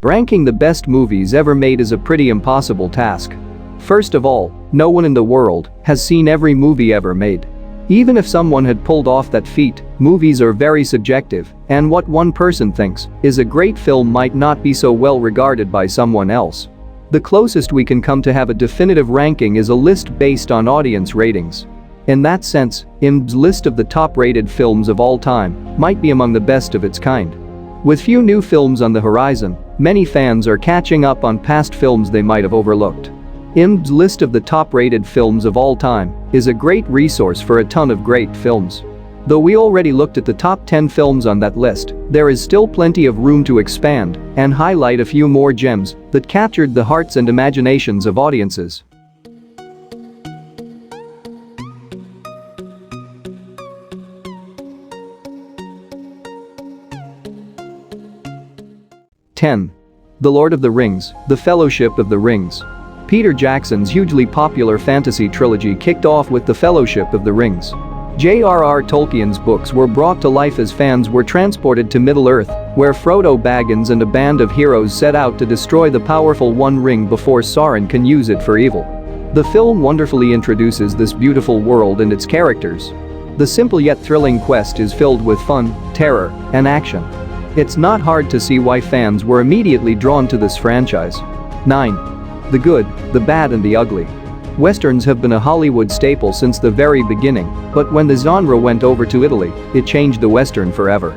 Ranking the best movies ever made is a pretty impossible task. First of all, no one in the world has seen every movie ever made. Even if someone had pulled off that feat, movies are very subjective, and what one person thinks is a great film might not be so well regarded by someone else. The closest we can come to have a definitive ranking is a list based on audience ratings. In that sense, IMDb's list of the top-rated films of all time might be among the best of its kind. With few new films on the horizon, many fans are catching up on past films they might have overlooked. IMDb's list of the top-rated films of all time is a great resource for a ton of great films. Though we already looked at the top 10 films on that list, there is still plenty of room to expand and highlight a few more gems that captured the hearts and imaginations of audiences. The Lord of the Rings, The Fellowship of the Rings. Peter Jackson's hugely popular fantasy trilogy kicked off with The Fellowship of the Rings. J.R.R. Tolkien's books were brought to life as fans were transported to Middle-earth, where Frodo Baggins and a band of heroes set out to destroy the powerful One Ring before Sauron can use it for evil. The film wonderfully introduces this beautiful world and its characters. The simple yet thrilling quest is filled with fun, terror, and action. It's not hard to see why fans were immediately drawn to this franchise. 9. The Good, the Bad and the Ugly. Westerns have been a Hollywood staple since the very beginning, but when the genre went over to Italy, it changed the Western forever.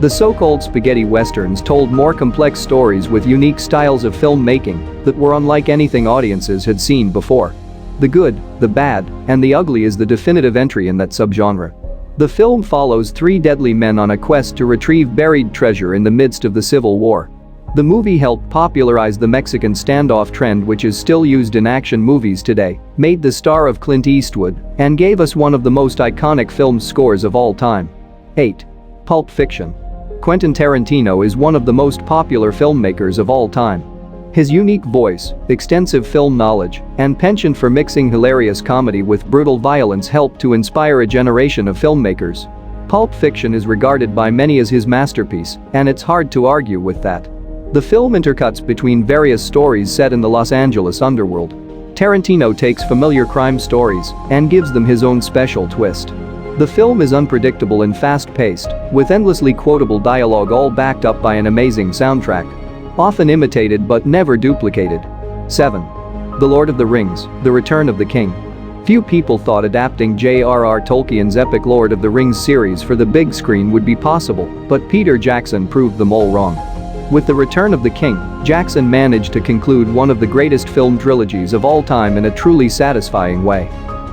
The so-called spaghetti westerns told more complex stories with unique styles of filmmaking that were unlike anything audiences had seen before. The Good, the Bad, and the Ugly is the definitive entry in that subgenre. The film follows three deadly men on a quest to retrieve buried treasure in the midst of the Civil War. The movie helped popularize the Mexican standoff trend, which is still used in action movies today, made the star of Clint Eastwood, and gave us one of the most iconic film scores of all time. 8. Pulp Fiction. Quentin Tarantino is one of the most popular filmmakers of all time. His unique voice, extensive film knowledge, and penchant for mixing hilarious comedy with brutal violence helped to inspire a generation of filmmakers. Pulp Fiction is regarded by many as his masterpiece, and it's hard to argue with that. The film intercuts between various stories set in the Los Angeles underworld. Tarantino takes familiar crime stories and gives them his own special twist. The film is unpredictable and fast-paced, with endlessly quotable dialogue all backed up by an amazing soundtrack. Often imitated but never duplicated. 7. The Lord of the Rings, The Return of the King. Few people thought adapting J.R.R. Tolkien's epic Lord of the Rings series for the big screen would be possible, but Peter Jackson proved them all wrong. With The Return of the King, Jackson managed to conclude one of the greatest film trilogies of all time in a truly satisfying way.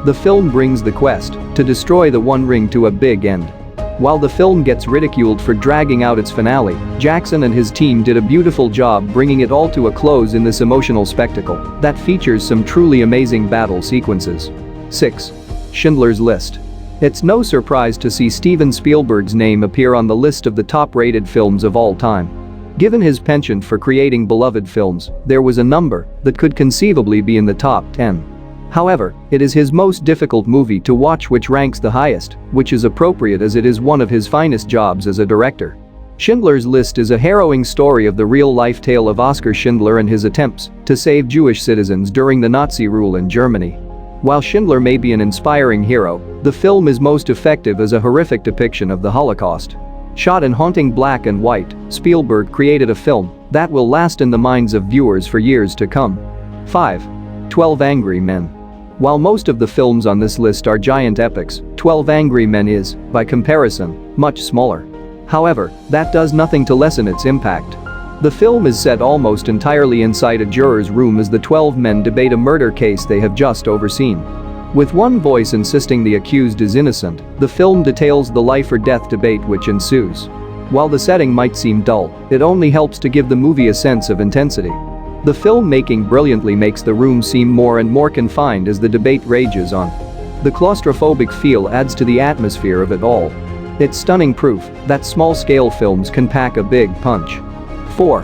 The film brings the quest to destroy the One Ring to a big end. While the film gets ridiculed for dragging out its finale, Jackson and his team did a beautiful job bringing it all to a close in this emotional spectacle that features some truly amazing battle sequences. 6. Schindler's List. It's no surprise to see Steven Spielberg's name appear on the list of the top-rated films of all time. Given his penchant for creating beloved films, there was a number that could conceivably be in the top 10. However, it is his most difficult movie to watch which ranks the highest, which is appropriate as it is one of his finest jobs as a director. Schindler's List is a harrowing story of the real-life tale of Oskar Schindler and his attempts to save Jewish citizens during the Nazi rule in Germany. While Schindler may be an inspiring hero, the film is most effective as a horrific depiction of the Holocaust. Shot in haunting black and white, Spielberg created a film that will last in the minds of viewers for years to come. 5. 12 Angry Men. While most of the films on this list are giant epics, 12 Angry Men is, by comparison, much smaller. However, that does nothing to lessen its impact. The film is set almost entirely inside a juror's room as the 12 men debate a murder case they have just overseen. With one voice insisting the accused is innocent, the film details the life or death debate which ensues. While the setting might seem dull, it only helps to give the movie a sense of intensity. The filmmaking brilliantly makes the room seem more and more confined as the debate rages on. The claustrophobic feel adds to the atmosphere of it all. It's stunning proof that small-scale films can pack a big punch. 4.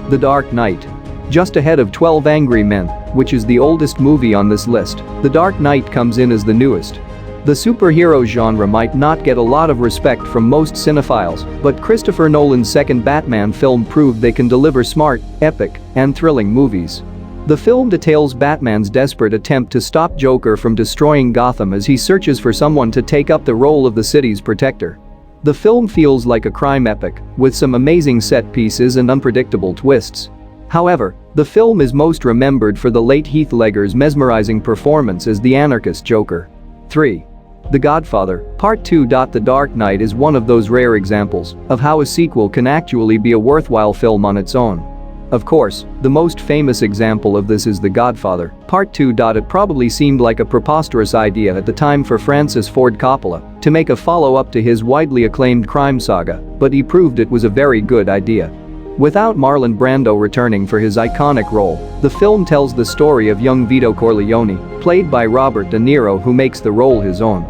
The Dark Knight. Just ahead of 12 Angry Men, which is the oldest movie on this list, The Dark Knight comes in as the newest. The superhero genre might not get a lot of respect from most cinephiles, but Christopher Nolan's second Batman film proved they can deliver smart, epic, and thrilling movies. The film details Batman's desperate attempt to stop Joker from destroying Gotham as he searches for someone to take up the role of the city's protector. The film feels like a crime epic, with some amazing set pieces and unpredictable twists. However, the film is most remembered for the late Heath Ledger's mesmerizing performance as the anarchist Joker. 3. The Godfather, Part 2. The Dark Knight is one of those rare examples of how a sequel can actually be a worthwhile film on its own. Of course, the most famous example of this is The Godfather, Part 2. It probably seemed like a preposterous idea at the time for Francis Ford Coppola to make a follow-up to his widely acclaimed crime saga, but he proved it was a very good idea. Without Marlon Brando returning for his iconic role, the film tells the story of young Vito Corleone, played by Robert De Niro, who makes the role his own.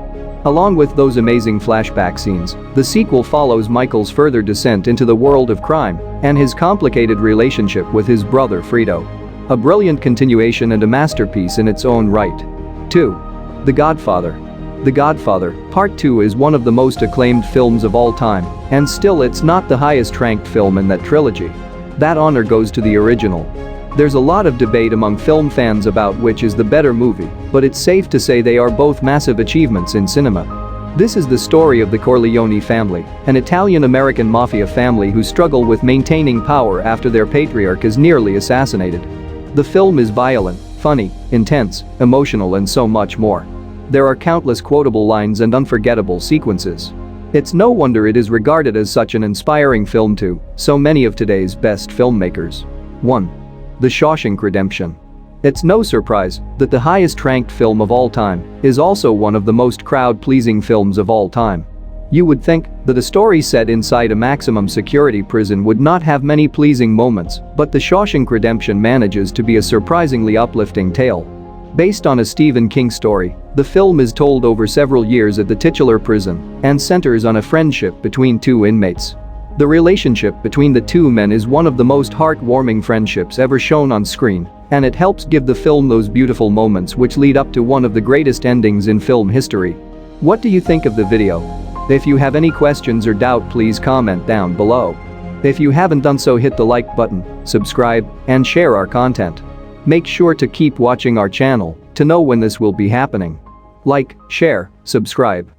Along with those amazing flashback scenes, the sequel follows Michael's further descent into the world of crime and his complicated relationship with his brother Fredo. A brilliant continuation and a masterpiece in its own right. 2. The Godfather. The Godfather, Part 2 is one of the most acclaimed films of all time, and still it's not the highest-ranked film in that trilogy. That honor goes to the original. There's a lot of debate among film fans about which is the better movie, but it's safe to say they are both massive achievements in cinema. This is the story of the Corleone family, an Italian-American mafia family who struggle with maintaining power after their patriarch is nearly assassinated. The film is violent, funny, intense, emotional, and so much more. There are countless quotable lines and unforgettable sequences. It's no wonder it is regarded as such an inspiring film to so many of today's best filmmakers. 1. The Shawshank Redemption. It's no surprise that the highest-ranked film of all time is also one of the most crowd-pleasing films of all time. You would think that a story set inside a maximum security prison would not have many pleasing moments, but The Shawshank Redemption manages to be a surprisingly uplifting tale. Based on a Stephen King story, the film is told over several years at the titular prison and centers on a friendship between two inmates. The relationship between the two men is one of the most heartwarming friendships ever shown on screen, and it helps give the film those beautiful moments which lead up to one of the greatest endings in film history. What do you think of the video? If you have any questions or doubt, please comment down below. If you haven't done so, hit the like button, subscribe, and share our content. Make sure to keep watching our channel to know when this will be happening. Like, share, subscribe.